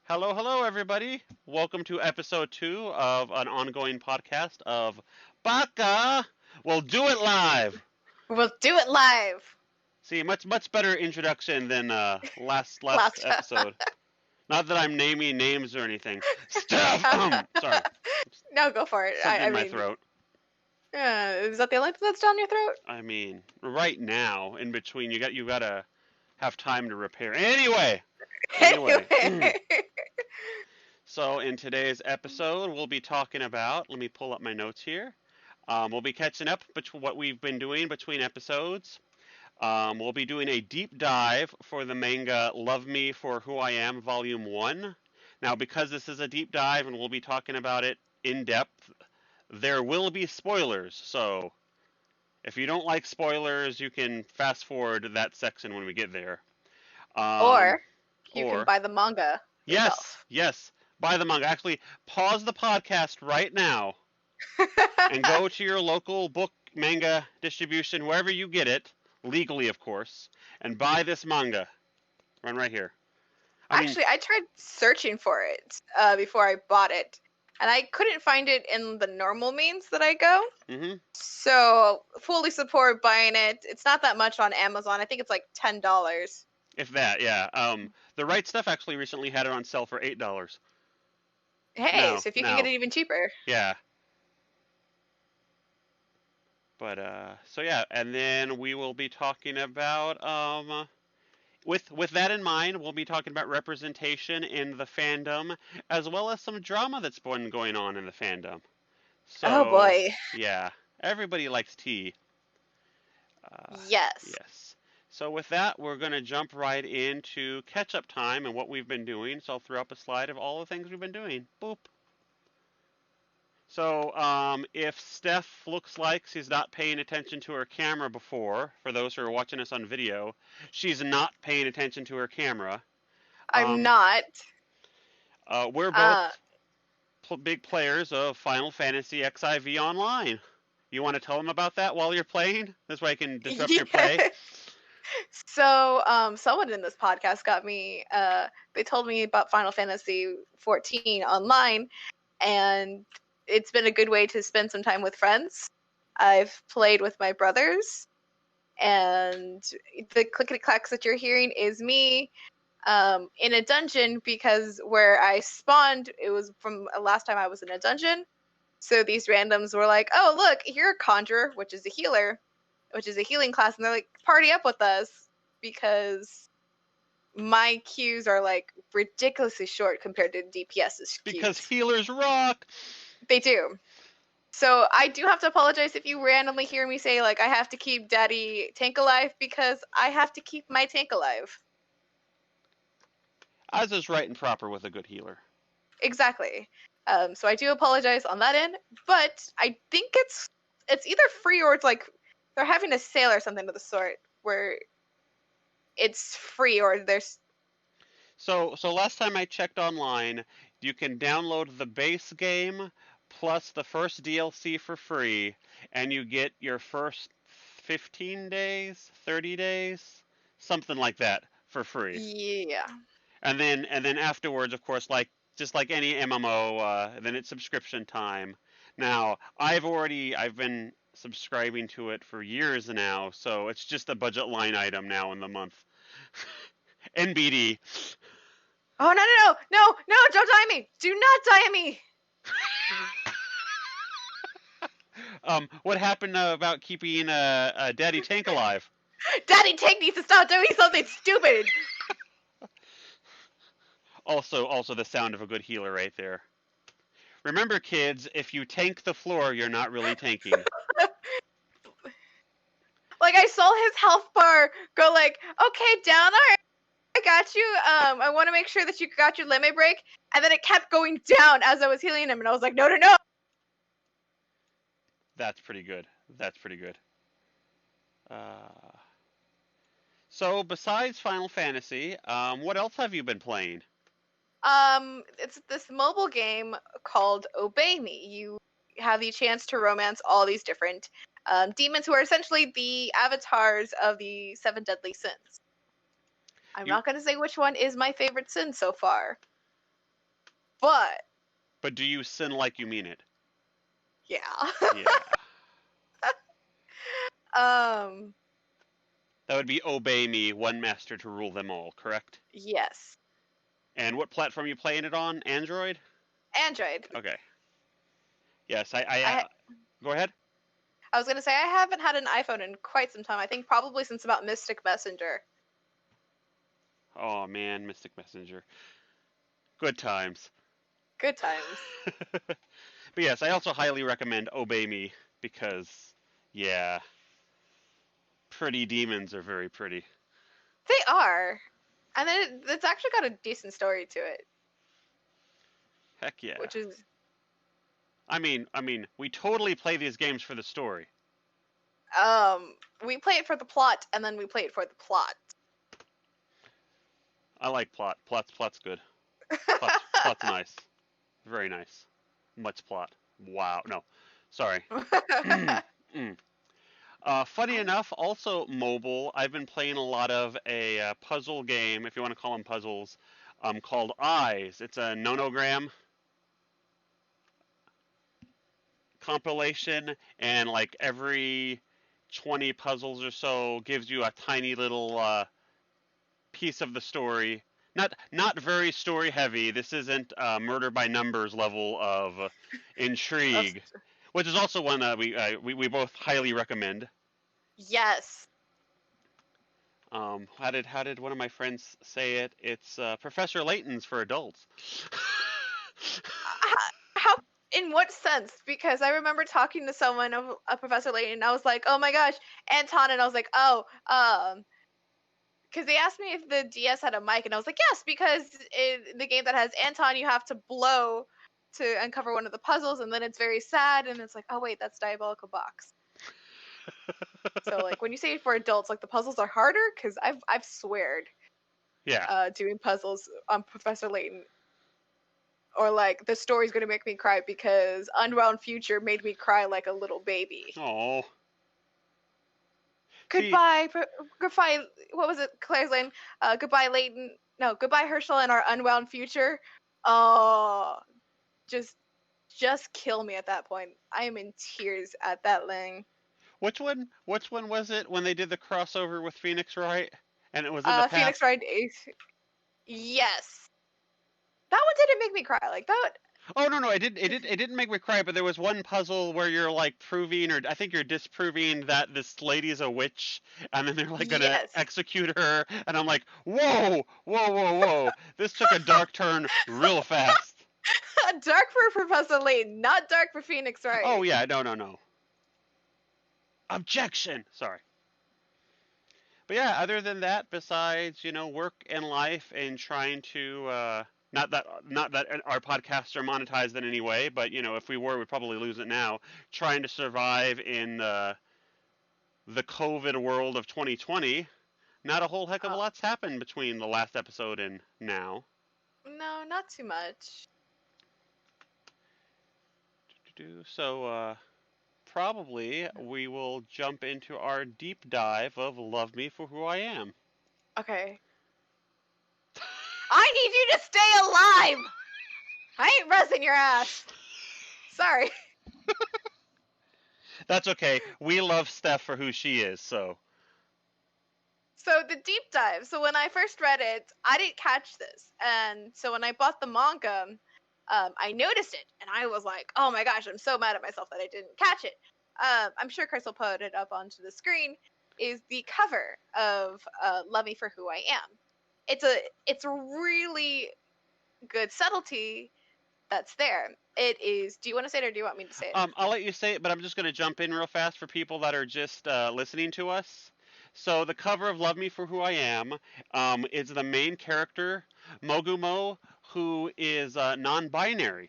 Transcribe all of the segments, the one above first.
Hello, hello, everybody. Welcome to episode 2 of an ongoing podcast of Baka. We'll do it live. We'll do it live. See, much better introduction than last Last episode. Not that I'm naming names or anything. Steph. Sorry, No, go for it. something in my throat. Is that the only thing that's down your throat? I mean, right now, in between, you gotta have time to repair. Anyway. Anyway. So in today's episode, we'll be talking about. Let me pull up my notes here. We'll be catching up between what we've been doing between episodes. We'll be doing a deep dive for the manga Love Me for Who I Am, Volume 1. Now, because this is a deep dive and we'll be talking about it in depth, there will be spoilers. So, if you don't like spoilers, you can fast forward that section when we get there. Or you or can buy the manga yourself. yes, buy the manga. Actually, pause the podcast right now and go to your local book manga distribution, wherever you get it, legally, of course, and buy this manga. Right here. I tried searching for it before I bought it, and I couldn't find it in the normal means that I go. Mm-hmm. So, fully support buying it. It's not that much on Amazon. I think it's like $10. If that, yeah. The Right Stuff actually recently had it on sale for $8. Hey, so if you can get it even cheaper. Yeah. But so yeah, and then we will be talking about with that in mind, we'll be talking about representation in the fandom as well as some drama that's been going on in the fandom. So, Oh boy. Yeah, everybody likes tea. Yes. Yes. So with that, we're going to jump right into catch-up time and what we've been doing. So I'll throw up a slide of all the things we've been doing. Boop. So if Steph looks like she's not paying attention to her camera before, for those who are watching us on video, she's not paying attention to her camera. I'm not. We're both big players of Final Fantasy XIV Online. You want to tell them about that while you're playing? This way I can disrupt your play. So, someone in this podcast got me. They told me about Final Fantasy 14 online, and it's been a good way to spend some time with friends. I've played with my brothers, and the clickety clacks that you're hearing is me in a dungeon, because where I spawned, it was from last time I was in a dungeon. So these randoms were like, "Oh, look, you're a conjurer, which is a healer, which is a healing class," and they're like, "Party up with us," because my queues are like ridiculously short compared to DPS's queues. Because healers rock. They do. So I do have to apologize if you randomly hear me say, like, I have to keep Daddy Tank alive, because I have to keep my tank alive. As is right and proper with a good healer. Exactly. So I do apologize on that end, but I think it's either free or it's like they're having a sale or something of the sort where it's free, or there's. So last time I checked online, you can download the base game plus the first DLC for free, and you get your first 15 days, 30 days, something like that for free. Yeah. And then afterwards, of course, just like any MMO, then it's subscription time. Now, I've been subscribing to it for years now, so it's just a budget line item now in the month. NBD. Oh, no, don't die me! Do not die me! What happened about keeping Daddy Tank alive? Daddy Tank needs to stop doing something stupid! Also the sound of a good healer right there. Remember, kids, if you tank the floor, you're not really tanking. Like, I saw his health bar go like, okay, down, alright, I got you. I want to make sure that you got your limit break. And then it kept going down as I was healing him, and I was like, no. That's pretty good. So besides Final Fantasy, what else have you been playing? It's this mobile game called Obey Me. You have the chance to romance all these different demons who are essentially the avatars of the 7 deadly sins. I'm not going to say which one is my favorite sin so far. But do you sin like you mean it? yeah. Yeah. um, That would be obey me, one master to rule them all, correct? yes. And what platform you playing it on? Android? Android. Okay. Yes, I I go ahead. I was gonna say I haven't had an iPhone in quite some time. I think probably since about Mystic Messenger. Oh man, Mystic Messenger. Good times. Good times. But yes, I also highly recommend Obey Me because yeah, pretty demons are very pretty. They are, and then it's actually got a decent story to it, Heck yeah. which is I mean, we totally play these games for the story. we play it for the plot, and then we play it for the plot. I like plot. Plot's good. Plot's nice. Very nice. Much plot. Wow. No. Sorry. Mm. Funny enough, also mobile. I've been playing a lot of a puzzle game, if you want to call them puzzles, called Eyes. It's a nonogram compilation, and like every 20 puzzles or so gives you a tiny little piece of the story. Not very story heavy. This isn't murder by numbers level of intrigue, which is also one we both highly recommend. Yes. How did one of my friends say it? It's Professor Layton's for adults. How? In what sense? Because I remember talking to someone, a Professor Layton, and I was like, "Oh my gosh, Anton," and I was like, "Oh, because they asked me if the DS had a mic, and I was like, yes, because in the game that has Anton, you have to blow to uncover one of the puzzles, and then it's very sad, and it's like, oh wait, that's Diabolical Box. So like when you say for adults, like the puzzles are harder, because I've sweared Yeah. doing puzzles on Professor Layton, or like the story's gonna make me cry because Unwound Future made me cry like a little baby. Oh. See, Goodbye, goodbye. What was it? Claire's Lane. Goodbye, Layton. No, goodbye, Herschel, and our unwound future. Oh, just, just kill me at that point. I am in tears at that line. which one? Which one was it when they did the crossover with Phoenix Wright, and it was in the Phoenix past? Wright. Yes, that one didn't make me cry like that. Oh no, it didn't make me cry, but there was one puzzle where you're like proving, or I think you're disproving that this lady's a witch, and then they're like gonna Yes, execute her, and I'm like, whoa, whoa, whoa, whoa! This took a dark turn real fast. dark for Professor Layton, not dark for Phoenix Oh Wright. yeah, no, no, no. Objection. Sorry. But yeah, other than that, besides work and life and trying to not that our podcasts are monetized in any way, but if we were, we'd probably lose it now. Trying to survive in the COVID world of 2020. Not a whole heck of a Oh, lot's happened between the last episode and now. no, not too much. So probably we will jump into our deep dive of Love Me for Who I Am. Okay, I need you to stay alive. I ain't resing your ass. Sorry. That's okay. We love Steph for who she is, so. So the deep dive. So when I first read it, I didn't catch this, and so when I bought the manga, I noticed it, and I was like, "Oh my gosh, I'm so mad at myself that I didn't catch it." I'm sure Chris will put it up onto the screen. Is the cover of "Love Me for Who I Am." It's a really good subtlety that's there. It is. Do you want to say it, or do you want me to say it? I'll let you say it, but I'm just going to jump in real fast for people that are just listening to us. So the cover of Love Me for Who I Am is the main character, Mogumo, who is non-binary.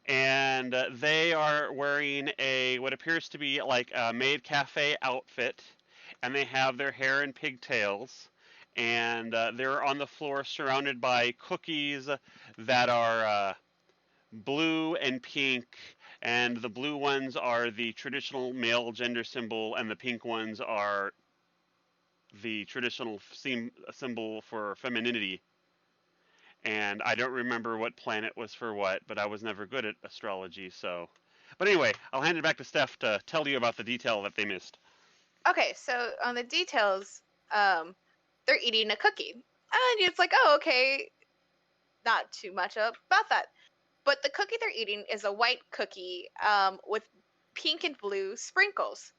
And they are wearing a what appears to be like a maid cafe outfit, and they have their hair in pigtails, and they're on the floor surrounded by cookies that are blue and pink, and the blue ones are the traditional male gender symbol, and the pink ones are the traditional symbol for femininity. and I don't remember what planet was for what, but I was never good at astrology, so. But anyway, I'll hand it back to Steph to tell you about the detail that they missed. Okay, so on the details, they're eating a cookie, and it's like, oh, okay, not too much about that. But the cookie they're eating is a white cookie with pink and blue sprinkles.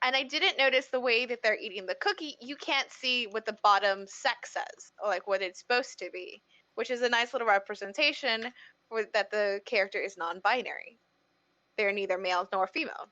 And I didn't notice the way that they're eating the cookie. You can't see what the bottom sex says, or like what it's supposed to be, which is a nice little representation for that the character is non-binary. They're neither male nor female.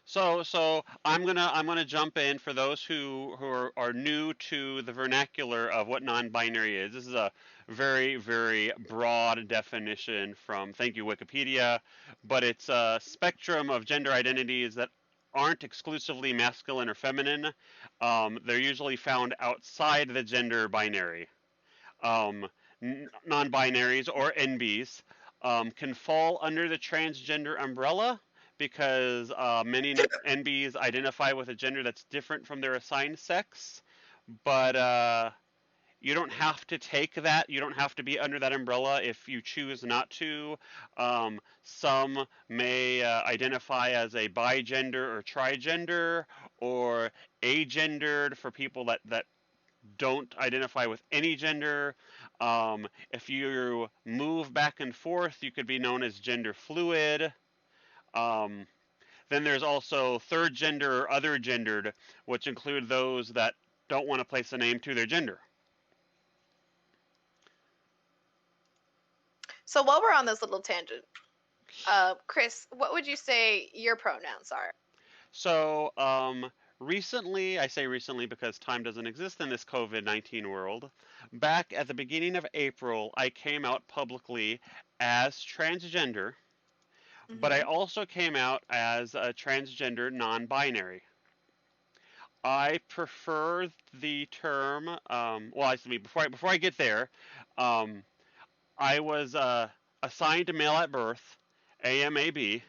So I'm gonna jump in for those who are new to the vernacular of what non-binary is. This is a very very broad definition from thank you Wikipedia, but it's a spectrum of gender identities that aren't exclusively masculine or feminine. They're usually found outside the gender binary. Um, Non-binaries or NBs can fall under the transgender umbrella because many NBs identify with a gender that's different from their assigned sex, but you don't have to take that. You don't have to be under that umbrella if you choose not to. Some may identify as a bigender or trigender or agendered for people that don't identify with any gender. If you move back and forth, you could be known as gender fluid. Um, then there's also third gender or other gendered, which include those that don't want to place a name to their gender. So while we're on this little tangent, Chris, what would you say your pronouns are? So, recently, I say recently because time doesn't exist in this COVID-19 world. Back at the beginning of April, I came out publicly as transgender, but I Mm-hmm. also came out as a transgender non-binary. I prefer the term. Well, I mean, before I get there, um, I was assigned a male at birth, AMAB,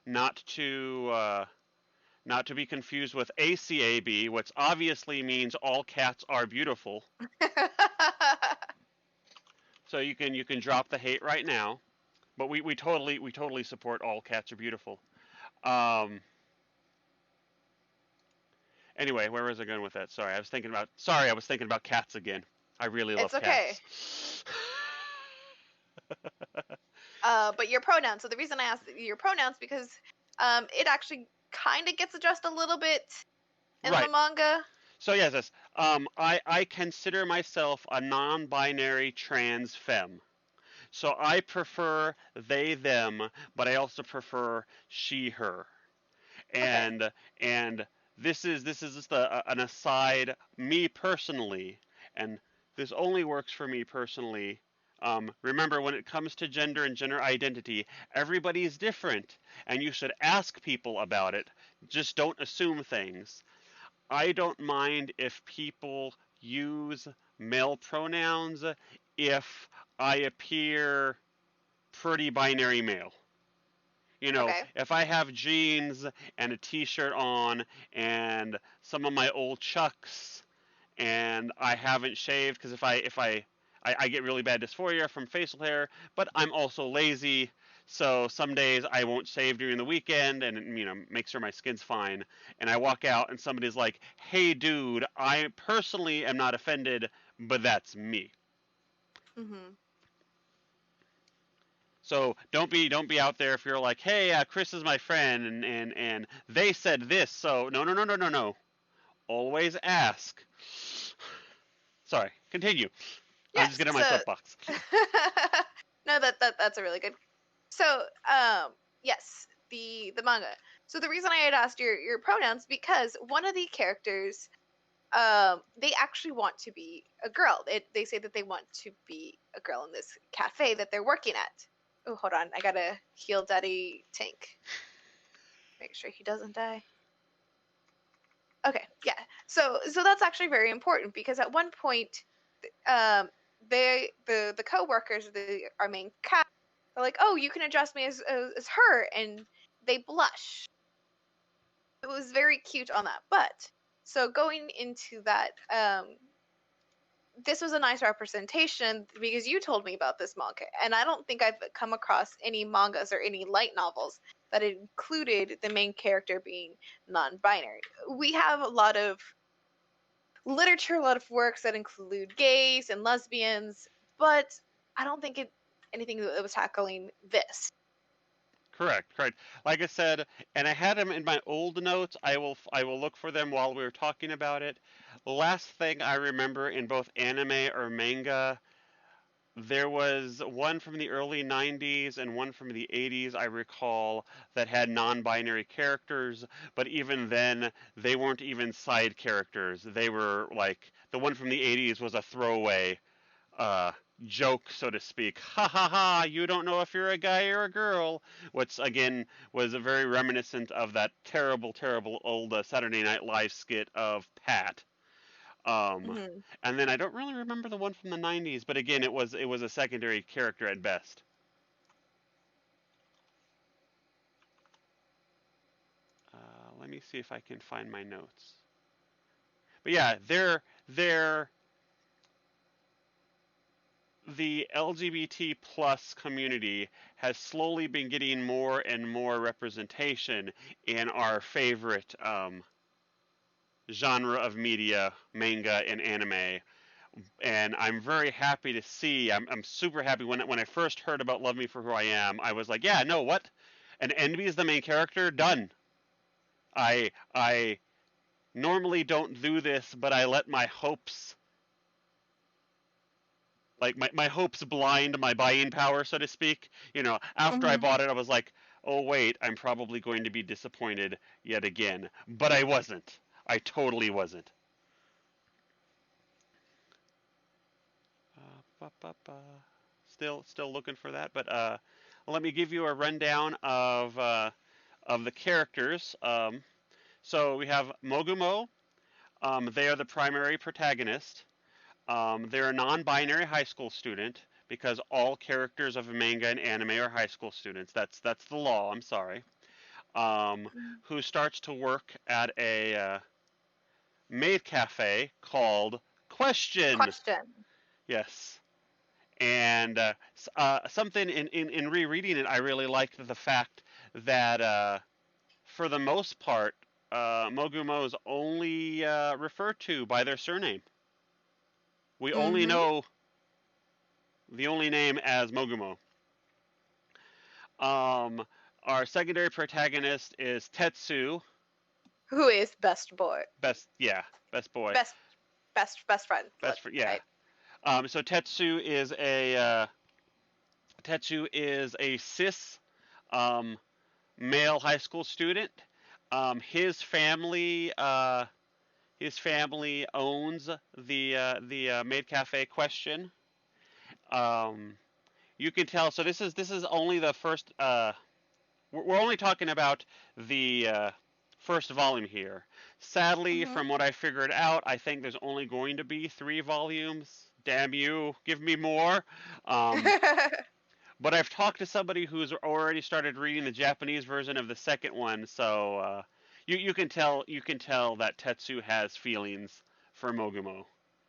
not to not to be confused with ACAB, which obviously means all cats are beautiful. So you can drop the hate right now. But we totally support all cats are beautiful. Um, Anyway, where was I going with that? Sorry, I was thinking about cats again. I really It's love okay. cats. But your pronouns. So the reason I asked your pronouns because it actually kind of gets addressed a little bit in the Right. manga. So yes. I consider myself a non-binary trans femme. So I prefer they them, but I also prefer she her. Okay. And this is just an aside. Me personally, and this only works for me personally. Remember, when it comes to gender and gender identity, everybody is different, and you should ask people about it. Just don't assume things. I don't mind if people use male pronouns if I appear pretty binary male. Okay. If I have jeans and a t-shirt on and some of my old chucks and I haven't shaved because if I get really bad dysphoria from facial hair, but I'm also lazy, so some days I won't shave during the weekend and make sure my skin's fine. And I walk out and somebody's like, "Hey, dude, I personally am not offended, but that's me." Mm-hmm. So don't be out there if you're like, hey, Chris is my friend and they said this. So no. Always ask. Sorry, continue. I'm just Yes. getting my So soapbox. no, that's a really good. So yes, the manga. So the reason I had asked your pronouns because one of the characters they actually want to be a girl. They say that they want to be a girl in this cafe that they're working at. Oh, hold on. I gotta heal Daddy Tank. Make sure he doesn't die. Okay, yeah. So that's actually very important because at one point, um, the co-workers, our main cast, they're like, "Oh, you can address me as her," and they blush. It was very cute on that. But so going into that, this was a nice representation because you told me about this manga, and I don't think I've come across any mangas or any light novels that included the main character being non-binary. We have a lot of literature, a lot of works that include gays and lesbians, but I don't think anything that was tackling this. Correct, correct. Like I said, and I had them in my old notes. I will look for them while we were talking about it. Last thing I remember in both anime or manga, there was one from the early 90s and one from the 80s, I recall, that had non-binary characters, but even then, they weren't even side characters. They were like the one from the 80s was a throwaway uh, joke, so to speak. Ha ha ha! You don't know if you're a guy or a girl, which again was very reminiscent of that terrible, terrible old Saturday Night Live skit of Pat. Um, Mm-hmm. and then I don't really remember the one from the '90s, but again, it was a secondary character at best. Let me see if I can find my notes. But yeah, they're the LGBT plus community has slowly been getting more and more representation in our favorite genre of media, manga and anime. And I'm very happy to see. I'm super happy when I first heard about Love Me for Who I Am. I was like, yeah, no, what? And Envy is the main character. Done. I normally don't do this, but I let my hopes my hopes blind my buying power, so to speak. After I Mm-hmm. bought it, I was like, oh wait, I'm probably going to be disappointed yet again. But I wasn't. I totally wasn't. Ba, ba, ba. Still looking for that, but let me give you a rundown of the characters. So we have Mogumo. They are the primary protagonist. They're a non-binary high school student because all characters of manga and anime are high school students. That's the law. I'm sorry. Who starts to work at a maid cafe called Question. Question. Yes. And something in rereading it, I really liked the fact that for the most part, Mogumo is only referred to by their surname. We only Mm-hmm. know the only name as Mogumo. Um, our secondary protagonist is Tetsu. Who is best boy? Yeah, best boy, Best, best friend. yeah. Right. So Tetsu is a cis um, male high school student. Um, his family uh, his family owns the maid cafe Question. Um, you can tell. So this is only the first. We're only talking about the first volume here. Sadly, Mm-hmm. from what I figured out, I think there's only going to be 3 volumes. Damn you, give me more. Um, but I've talked to somebody who's already started reading the Japanese version of the second one, so you can tell that Tetsu has feelings for Mogumo,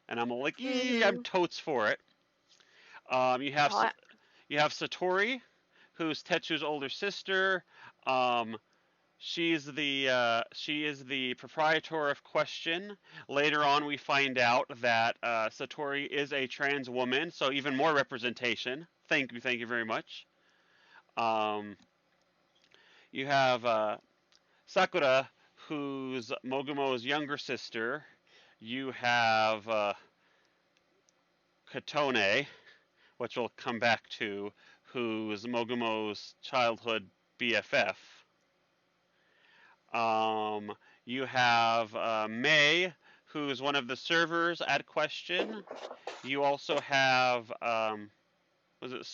and I'm all like, I'm Mm-hmm. totes for it. Um, you have Oh, you have Satori, who's Tetsu's older sister. Um, she is the proprietor of Question. Later on, we find out that Satori is a trans woman, so even more representation. Thank you very much. Um, you have Sakura, who's Mogumo's younger sister. You have Katone, which we'll come back to, who's Mogumo's childhood BFF. Um, you have May, who's one of the servers at Question. You also have was it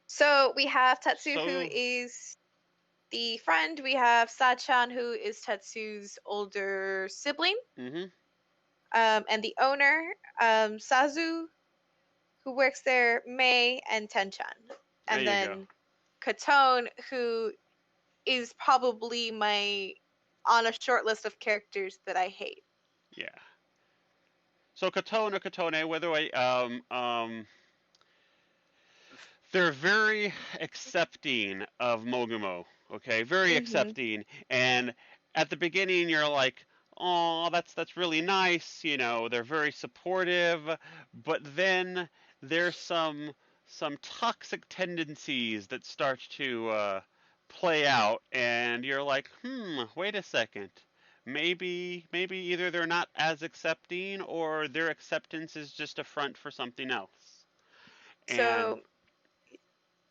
so we have Tetsu, who so is the friend. We have Sachan, who is Tetsu's older sibling, mm-hmm, and the owner, Sazu, who works there, Mei, and Tenchan. there And you go. then Katone, who is probably my on a short list of characters that I hate. Yeah. So Katone or Katone, whether they're very accepting of Mogumo. Okay, very Mhm. accepting. And at the beginning, you're like, "Oh, that's really nice." They're very supportive. But then there's some toxic tendencies that start to play out, and you're like, wait a second. Maybe either they're not as accepting, or their acceptance is just a front for something else. And So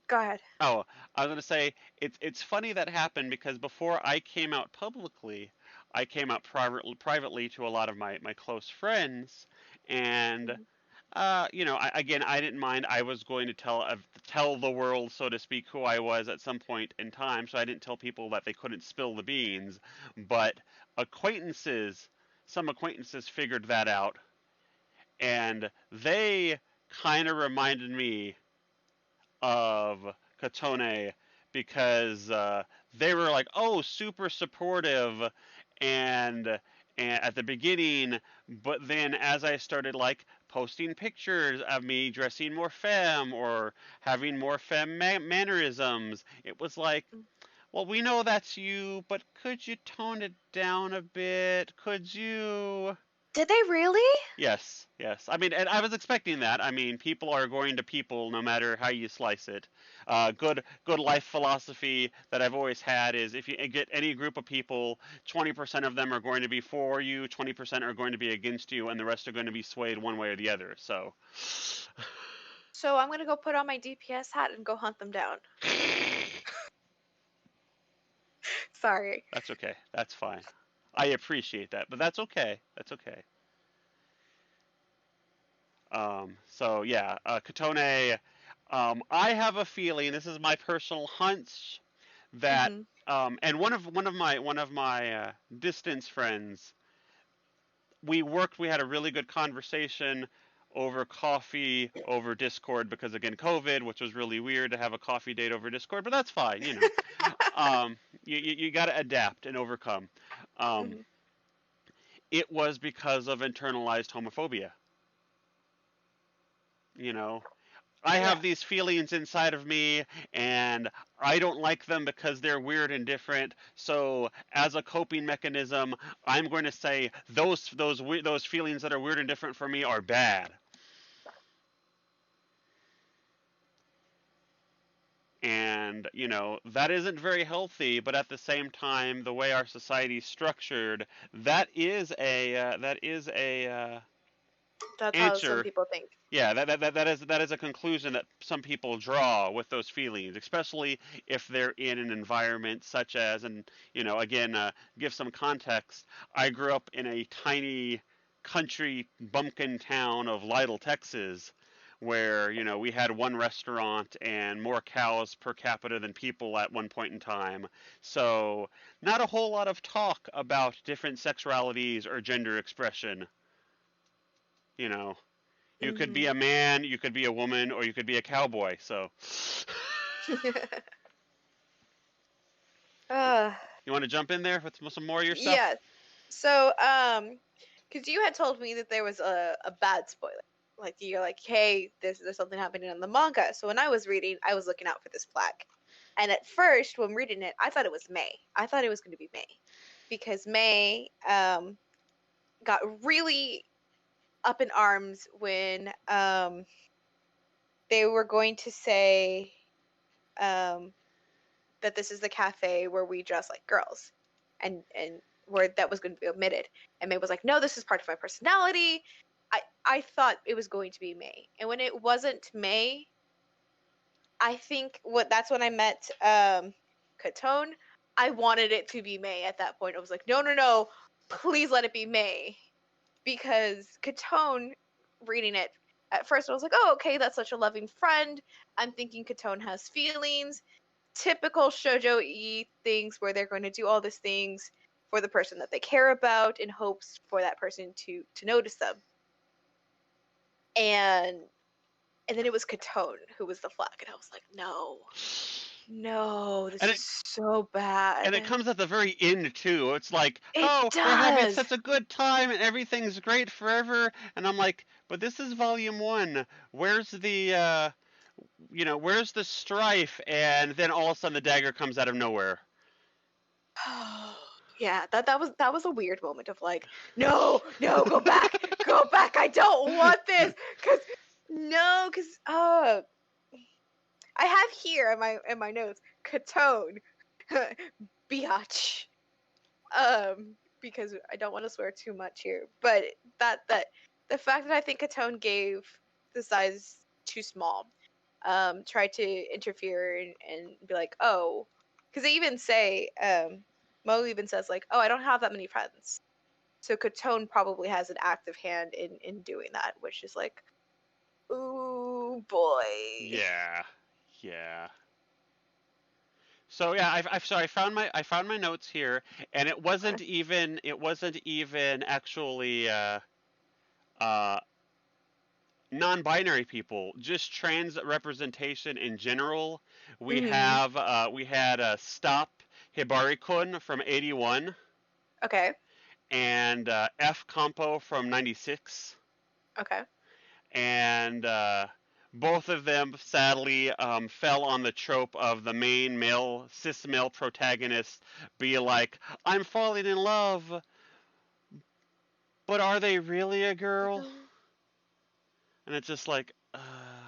go ahead. oh, I was gonna say it's funny that happened because before I came out publicly, I came out privately to a lot of my close friends, and Mhm. I didn't mind. I was going to tell the world, so to speak, who I was at some point in time, so I didn't tell people that they couldn't spill the beans. But acquaintances, some acquaintances figured that out, and they kind of reminded me of Katone because they were like, oh, super supportive, and at the beginning, but then as I started like posting pictures of me dressing more femme or having more femme mannerisms, it was like, well, we know that's you, but could you tone it down a bit? Could you? Did they really? Yes, yes. I mean, and I was expecting that. I mean, people are going to people no matter how you slice it. Good life philosophy that I've always had is if you get any group of people, 20% of them are going to be for you, 20% are going to be against you, and the rest are going to be swayed one way or the other. So, So I'm gonna go put on my DPS hat and go hunt them down. Sorry. that's okay. That's fine. I appreciate that, but that's okay. That's okay. So yeah, Katone. I have a feeling. This is my personal hunch that Mhm. and one of my distance friends, we had a really good conversation over coffee over Discord because again COVID, which was really weird to have a coffee date over Discord, but that's fine. You got to adapt and overcome. um, Mhm. it was because of internalized homophobia. you know I Yeah. have these feelings inside of me, and I don't like them because they're weird and different. So, as a coping mechanism, I'm going to say those feelings that are weird and different for me are bad. And that isn't very healthy. But at the same time, the way our society is structured, that is a That's how some answer. people think. Yeah, that is a conclusion that some people draw with those feelings, especially if they're in an environment such as, and again, give some context. I grew up in a tiny country bumpkin town of Lytle, Texas, where we had one restaurant and more cows per capita than people at one point in time. So, not a whole lot of talk about different sexualities or gender expression. You know, you could be Mhm. a man, you could be a woman, or you could be a cowboy. So, uh, you want to jump in there with some more of your stuff? yeah. So, because you had told me that there was a bad spoiler. Like you're like, hey, there's something happening in the manga. So when I was reading, I was looking out for this plaque. And at first, when reading it, I thought it was May. I thought it was going to be May, because May got really up in arms when they were going to say um that this is the cafe where we dress like girls, and where that was going to be omitted. And May was like, no, this is part of my personality. I thought it was going to be May, and when it wasn't May, I think what that's when I met Katone. I wanted it to be May at that point. I was like, no, no, no, please let it be May, because Katone, reading it at first, I was like, oh, okay, that's such a loving friend. I'm thinking Katone has feelings, typical shoujo things where they're going to do all these things for the person that they care about in hopes for that person to notice them. And and then it was Katone who was the flag, and I was like, no. no, this And is it so and it bad. comes at the very end too. It's like, It oh, we're having does. such a good time and everything's great forever. And I'm like, but this is volume one. Where's the where's the strife? And then all of a sudden the dagger comes out of nowhere. Yeah, that was a weird moment of like, no, no, go back, go back. I don't want this, cause no, cause I have here in my notes, Catone, biatch, because I don't want to swear too much here, but that the fact that I think Catone gave the size too small, tried to interfere and be like, oh, because they even say, Mo even says like, oh, I don't have that many friends, so Catone probably has an active hand in doing that, which is like, ooh boy. Yeah, yeah. So yeah, I found my notes here, and it wasn't even actually uh, non-binary people, just trans representation in general. Hmm. We had Stop Hibari-kun from '81 Okay. and F Compo from '96, Okay. and both of them sadly fell on the trope of the main cis male protagonist be like, "I'm falling in love, but are they really a girl?" And it's just like,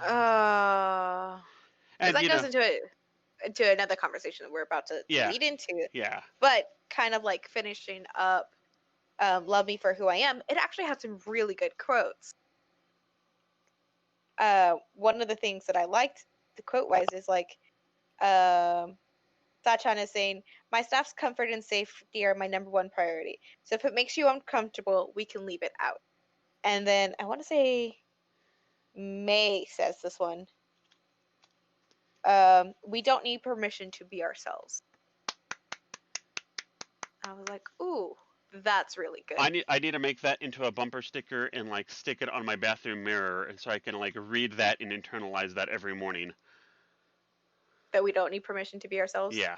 Uh, because and that goes into another conversation that we're about to yeah, lead into. yeah. But kind of like finishing up, "Love Me for Who I Am." It actually has some really good quotes. One of the things that I liked, the quote wise, is like, um, Sachan is saying, "My staff's comfort and safety are my number one priority. So if it makes you uncomfortable, we can leave it out." And then I want to say May says this one. We don't need permission to be ourselves. I was like, ooh, that's really good. I need to make that into a bumper sticker and like stick it on my bathroom mirror, and so I can like read that and internalize that every morning. That we don't need permission to be ourselves. Yeah,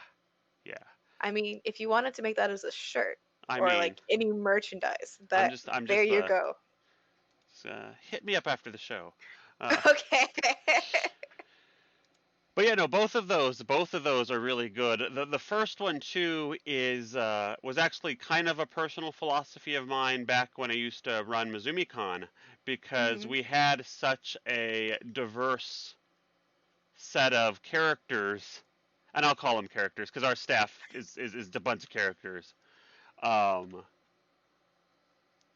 yeah. I mean, if you wanted to make that as a shirt I or mean, like any merchandise, I'm that just I'm there just you go. hit me up after the show. Uh, Okay. but yeah, no, both of those are really good. The first one too is was actually kind of a personal philosophy of mine back when I used to run MizumiCon, because Hmm. we had such a diverse set of characters, and I'll call them characters because our staff is a bunch of characters. Um,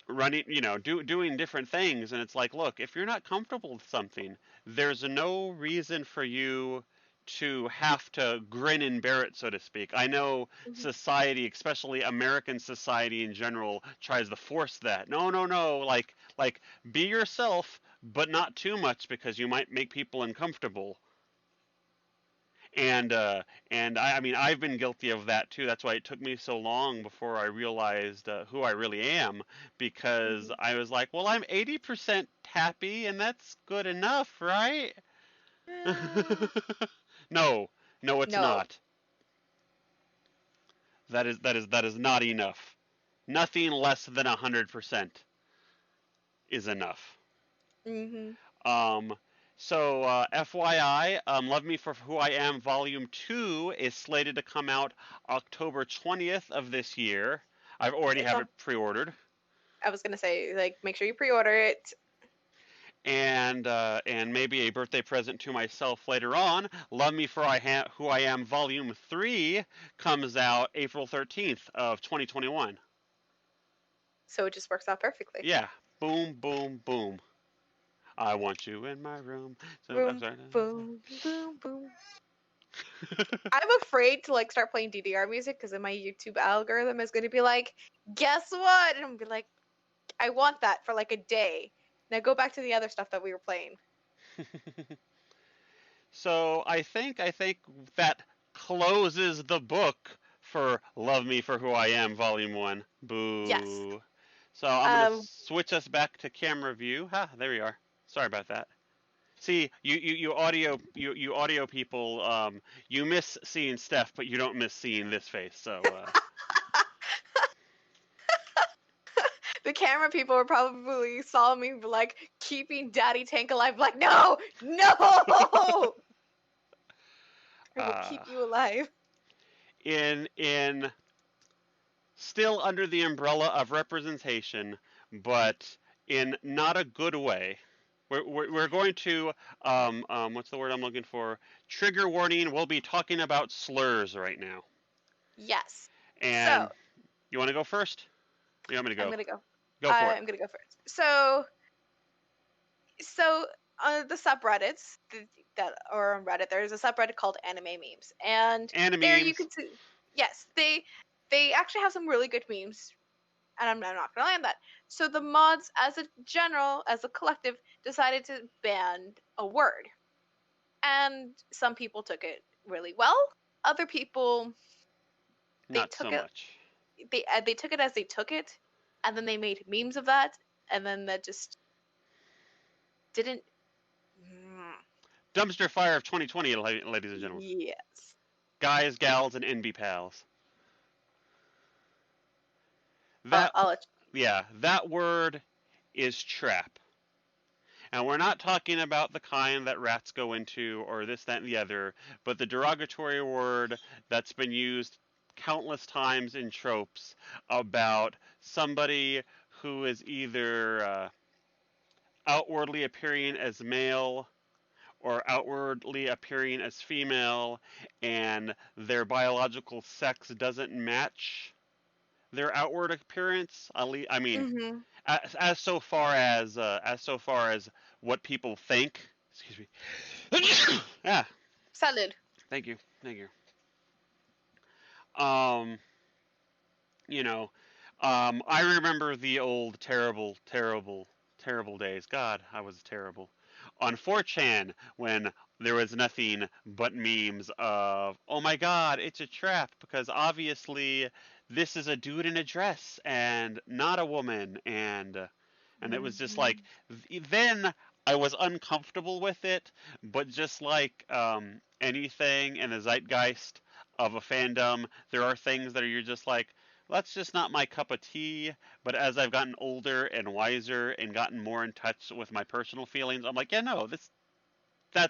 running, doing different things, and it's like, look, if you're not comfortable with something, there's no reason for you to have to grin and bear it, so to speak. I know Hmm. society, especially American society in general, tries to force that. No, no, no, like be yourself, but not too much because you might make people uncomfortable. And I mean, I've been guilty of that too. That's why it took me so long before I realized who I really am, because Hmm. I was like, well, I'm 80% happy and that's good enough, right? No, no, it's No. not. That is not enough. Nothing less than 100% is enough. Hmm. Um, so FYI, Love Me for Who I Am Volume 2 is slated to come out October 20th of this year. I've already It's have all. it pre-ordered. I was gonna say, like, make sure you pre-order it. And maybe a birthday present to myself later on. Love Me for Who I Am Volume 3 comes out April 13th of 2021. So it just works out perfectly. Yeah, boom, boom, boom. I want you in my room. So I'm Boom, sorry. boom, boom, boom. I'm afraid to like start playing DDR music because then my YouTube algorithm is gonna be like, guess what? And I'm gonna be like, I want that for like a day. Now go back to the other stuff that we were playing. So I think that closes the book for Love Me for Who I Am Volume 1. Yes. Boo. So I'm going to Um, switch us back to camera view. Ha, there we are. Sorry about that. See, you audio people, you miss seeing Steph, but you don't miss seeing this face. So The camera people were probably saw me like keeping Daddy Tank alive. Like, no, no, I will uh, keep you alive. in still under the umbrella of representation, but in not a good way. We're going to what's the word I'm looking for? Trigger warning. We'll be talking about slurs right now. Yes. So And you want to go first? You want me to I'm go? gonna go. Go for it. I'm gonna go first. So the subreddits that are on Reddit, there's a subreddit called Anime Memes, and there you Animemes. can see. Yes, they actually have some really good memes, and I'm not gonna lie on that. So the mods, as a general, as a collective, decided to ban a word, and some people took it really well. Other people they Not took so it much. they took it as they took it, and then they made memes of that, and then that just didn't. Mm, Dumpster fire of 2020, ladies and gentlemen. yes. Guys, gals, and NB pals. I'll, That I'll let yeah, that word is trap. And we're not talking about the kind that rats go into or this, that, and the other, but the derogatory word that's been used countless times in tropes about somebody who is either outwardly appearing as male or outwardly appearing as female, and their biological sex doesn't match their outward appearance. I mean, you. as so far as what people think. Excuse me. Yeah, Salud. thank you, thank you. Um, you know, I remember the old terrible days. God, I was terrible. On 4chan, when there was nothing but memes of, oh my God, it's a trap because obviously this is a dude in a dress and not a woman, and it was just like Mhm. then I was uncomfortable with it, but just like anything in the zeitgeist of a fandom, there are things that are you're just like, that's just not my cup of tea. But as I've gotten older and wiser and gotten more in touch with my personal feelings, I'm like, yeah, no, that's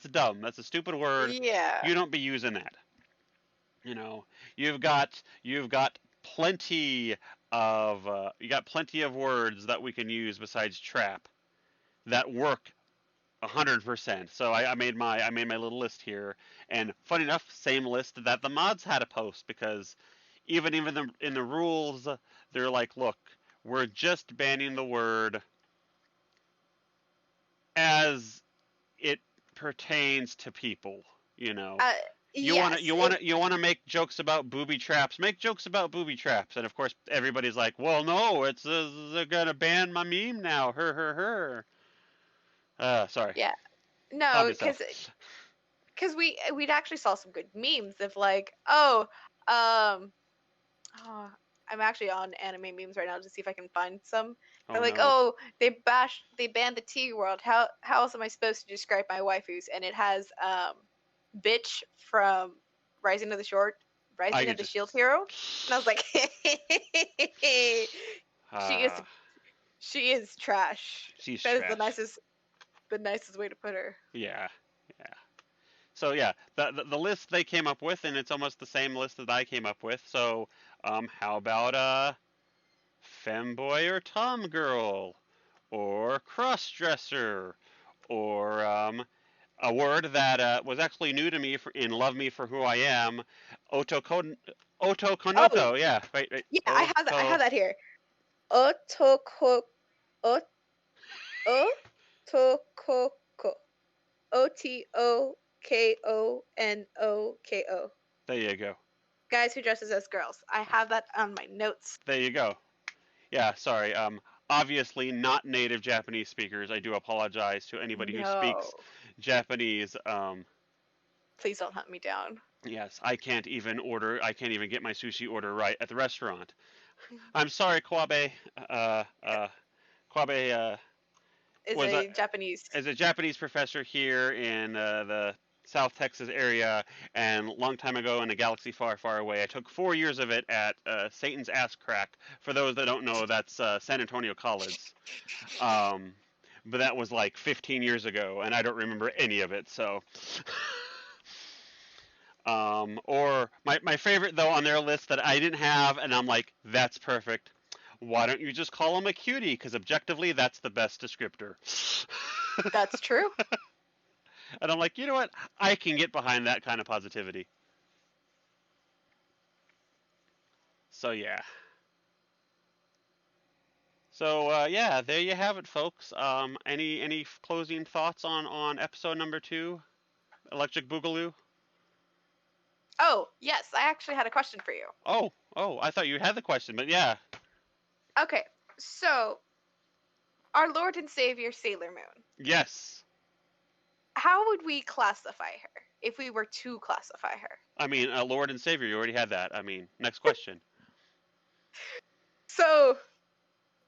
dumb. That's a stupid word. Yeah. You don't be using that. You know, you've got plenty you got plenty of words that we can use besides trap that work 100%. So I made my little list here, and funny enough, same list that the mods had to post because even in the rules, they're like, look, we're just banning the word as it pertains to people. You know, Uh, you wanna yes. you wanna you wanna make jokes about booby traps. Make jokes about booby traps, and of course everybody's like, well, no, it's they're gonna ban my meme now. Her. Sorry. Yeah. Calm No, yourself. because we'd actually saw some good memes of like, um, oh, I'm actually on anime memes right now to see if I can find some. Oh They're like, no. oh, they banned the T world. How else am I supposed to describe my waifus? And it has bitch from Rising of the Short, I Rising could of the just. Shield Hero, and I was like, she is Uh, she is trash. she's That is trash. the nicest way to put her. Yeah, yeah. So yeah, the list they came up with, and it's almost the same list that I came up with. So, how about femboy or tomgirl, or crossdresser, or a word that was actually new to me in Love Me for Who I Am, otoko Oh otokonoto. Yeah, right. yeah, I have that. I Oto. have that here. Otoko ot- otokoko. Otokonoko. There you go. Guys who dresses as girls. I have that on my notes. There you go. Yeah, sorry. Obviously not native Japanese speakers. I do apologize to anybody who speaks No. Japanese. Please don't hunt me down. Yes, I can't even order. I can't even get my sushi order right at the restaurant. I'm sorry, Kwabe. Uh, Kwabe. is was a a Japanese. as a Japanese professor here in the South Texas area, and a long time ago in a galaxy far, far away. I took 4 years of it at Satan's Ass Crack. For those that don't know, that's San Antonio College. Um, but that was like 15 years ago, and I don't remember any of it. So, or my favorite though on their list that I didn't have, and I'm like, that's perfect. Why don't you just call him a cutie? Because objectively, that's the best descriptor. That's true. And I'm like, you know what? I can get behind that kind of positivity. So yeah. So yeah, there you have it, folks. Any closing thoughts on episode number 2, Electric Boogaloo? Oh, yes, I actually had a question for you. Oh, I thought you had the question, but yeah. Okay, so our Lord and Savior Sailor Moon. Yes. How would we classify her if we were to classify her? I mean, Lord and Savior, you already had that. I mean, next question. So,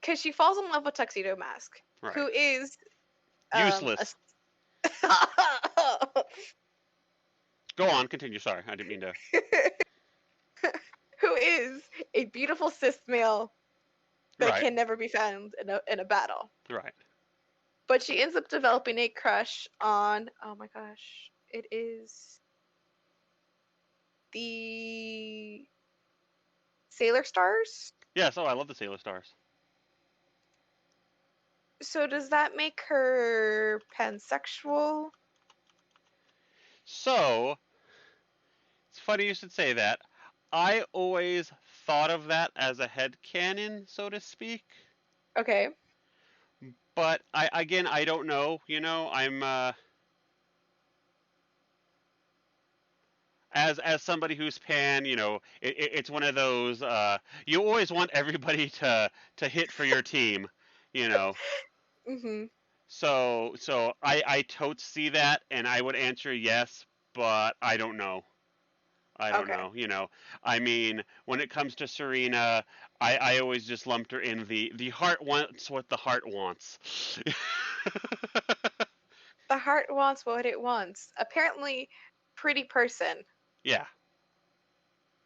because she falls in love with Tuxedo Mask, Right. who is Useless. Go on, continue. Sorry, I didn't mean to. who is a beautiful cis male that Right. can never be found in a battle. Right. But she ends up developing a crush on, oh my gosh, it is the Sailor Stars. Yes. Oh, I love the Sailor Stars. So does that make her pansexual? So it's funny you should say that. I always thought of that as a headcanon, so to speak. Okay. But I don't know. You know, I'm as somebody who's pan, you know, it's one of those you always want everybody to hit for your team, you know. Mhm. So I totes see that, and I would answer yes, but I don't know. I don't Okay. know. You know, I mean, when it comes to Serena, I always just lumped her in the heart wants what the heart wants. The heart wants what it wants. Apparently, pretty person, Yeah.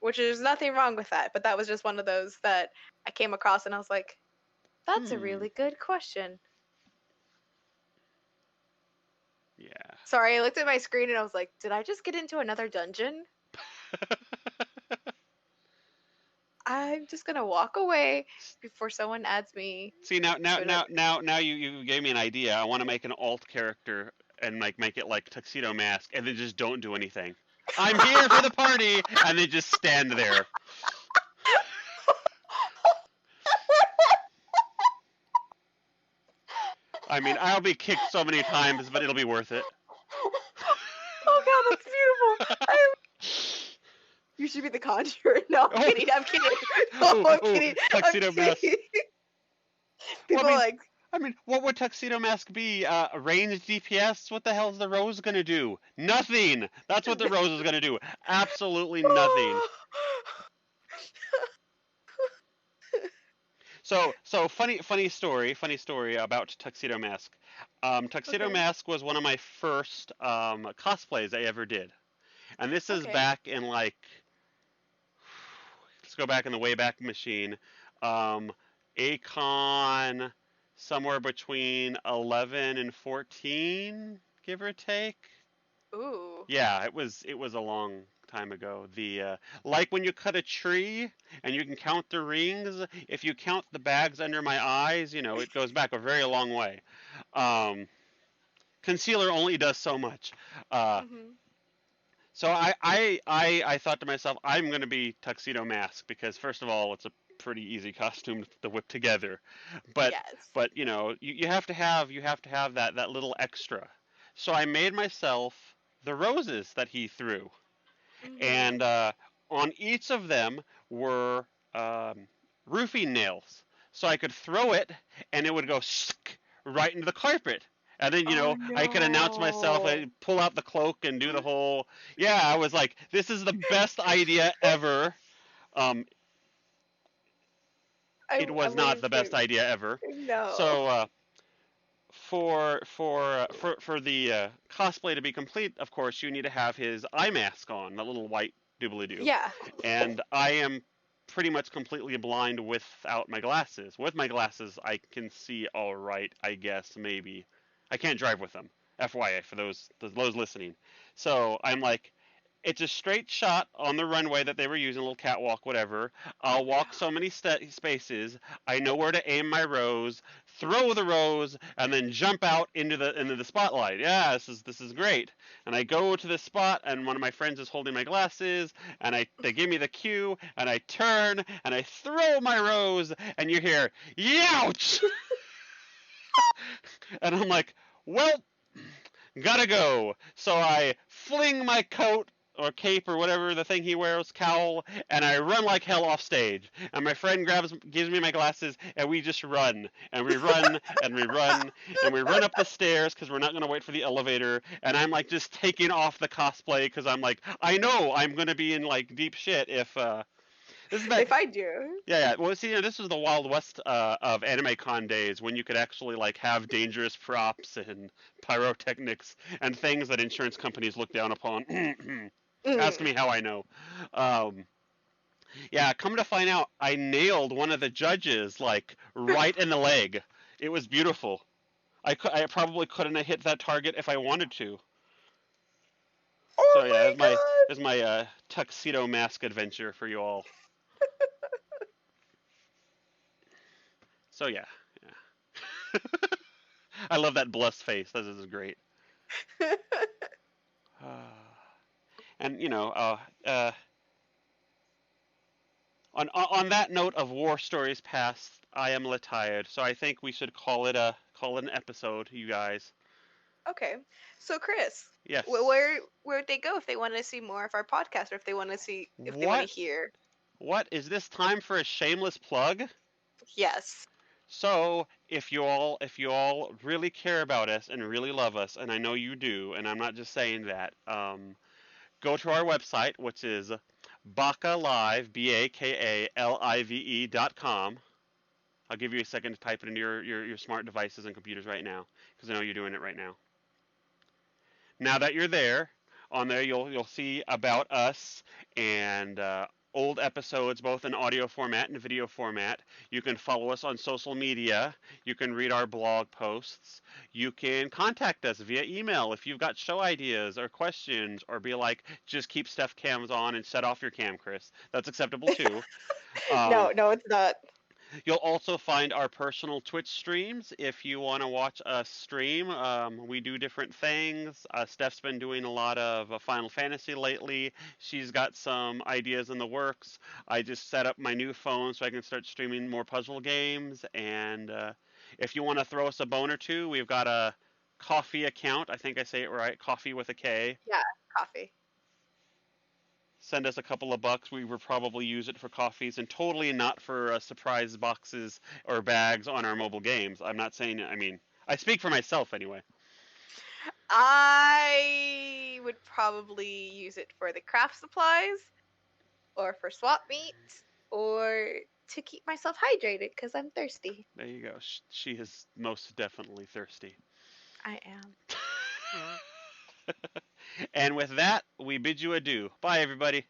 which is nothing wrong with that, but that was just one of those that I came across and I was like, that's a Hmm. really good question. Yeah. Sorry, I looked at my screen and I was like, did I just get into another dungeon? I'm just gonna walk away before someone adds me See now now to now another. now now you gave me an idea. I want to make an alt character and like make it like Tuxedo Mask, and then just don't do anything. I'm here for the party, and then just stand there. I mean, I'll be kicked so many times, but it'll be worth it. Oh god, that's beautiful. You should be the conjurer. No, I'm Oh. kidding. I'm kidding. No, I'm kidding. Tuxedo I'm Mask. kidding. People Well, are like, I mean, what would Tuxedo Mask be? Ranged DPS? What the hell's the Rose gonna do? Nothing. That's what the Rose is gonna do. Absolutely nothing. So funny story about Tuxedo Mask. Tuxedo okay, Mask was one of my first cosplays I ever did, and this is okay. back in like, let's go back in the Wayback Machine. Um, Acon, somewhere between 11 and 14, give or take. Ooh. Yeah, it was a long time ago. The like when you cut a tree and you can count the rings, if you count the bags under my eyes, you know, it goes back a very long way. Um, Concealer only does so much. Uh, Mhm. so I thought to myself, I'm gonna be Tuxedo Mask because first of all, it's a pretty easy costume to whip together, but Yes. you know, you have to have that little extra. So I made myself the roses that he threw. Mhm. And on each of them were roofing nails, so I could throw it and it would go right into the carpet. And then Oh I could announce myself, no. I pull out the cloak and do the whole. Yeah, I was like, this is the best idea ever. Um, it was I'm not waiting the for best idea ever. no. So for the cosplay to be complete, of course, you need to have his eye mask on, the little white doobly doo. Yeah. And I am pretty much completely blind without my glasses. With my glasses, I can see all right, I guess, maybe. I can't drive with them. FYI, for those listening. So I'm like, it's a straight shot on the runway that they were using, a little catwalk, whatever. I'll walk so many spaces. I know where to aim my rose, throw the rose, and then jump out into the spotlight. Yeah, this is great. And I go to the spot, and one of my friends is holding my glasses, and they give me the cue, and I turn, and I throw my rose, and you hear, "Youch!" And I'm like, well, gotta go. So I fling my coat or cape or whatever the thing he wears, cowl, and I run like hell off stage. And my friend gives me my glasses, and we just run. And we run, and we run, and we run up the stairs because we're not going to wait for the elevator. And I'm like just taking off the cosplay because I'm like, I know I'm going to be in like deep shit if. This is back. If I do. Yeah, yeah. Well, see, this was the Wild West of Anime Con days when you could actually like have dangerous props and pyrotechnics and things that insurance companies look down upon. Ask Mm. me how I know. Um, yeah, come to find out, I nailed one of the judges like right in the leg. It was beautiful. I probably couldn't have hit that target if I wanted to. So Oh yeah, my god. there's my tuxedo mask adventure for you all. So yeah, yeah. I love that blessed face. This is great. And on that note of war stories past, I am tired, so I think we should call it an episode, you guys. Okay. So Chris, Yes. where would they go if they want to see more of our podcast, or if they want to What hear? what is this time for a shameless plug? Yes. So if you all really care about us and really love us, and I know you do, and I'm not just saying that, go to our website, which is bakalive, BAKALIVE.com. I'll give you a second to type it into your smart devices and computers right now, because I know you're doing it right now. Now that you're there, on there you'll see about us and old episodes, both in audio format and video format. You can follow us on social media. You can read our blog posts. You can contact us via email if you've got show ideas or questions, or be like, just keep Steph cams on and shut off your cam, Chris. That's acceptable too. No, Um, no, it's not. You'll also find our personal Twitch streams if you want to watch us stream. We do different things. Steph's been doing a lot of Final Fantasy lately. She's got some ideas in the works. I just set up my new phone so I can start streaming more puzzle games. And if you want to throw us a bone or two, we've got a coffee account. I think I say it right. Coffee with a K. Yeah, coffee. Send us a couple of bucks. We would probably use it for coffees and totally not for surprise boxes or bags on our mobile games. I'm not saying, I mean, I speak for myself anyway. I would probably use it for the craft supplies, or for swap meet, or to keep myself hydrated because I'm thirsty. There you go. She is most definitely thirsty. I am. And with that, we bid you adieu. Bye, everybody.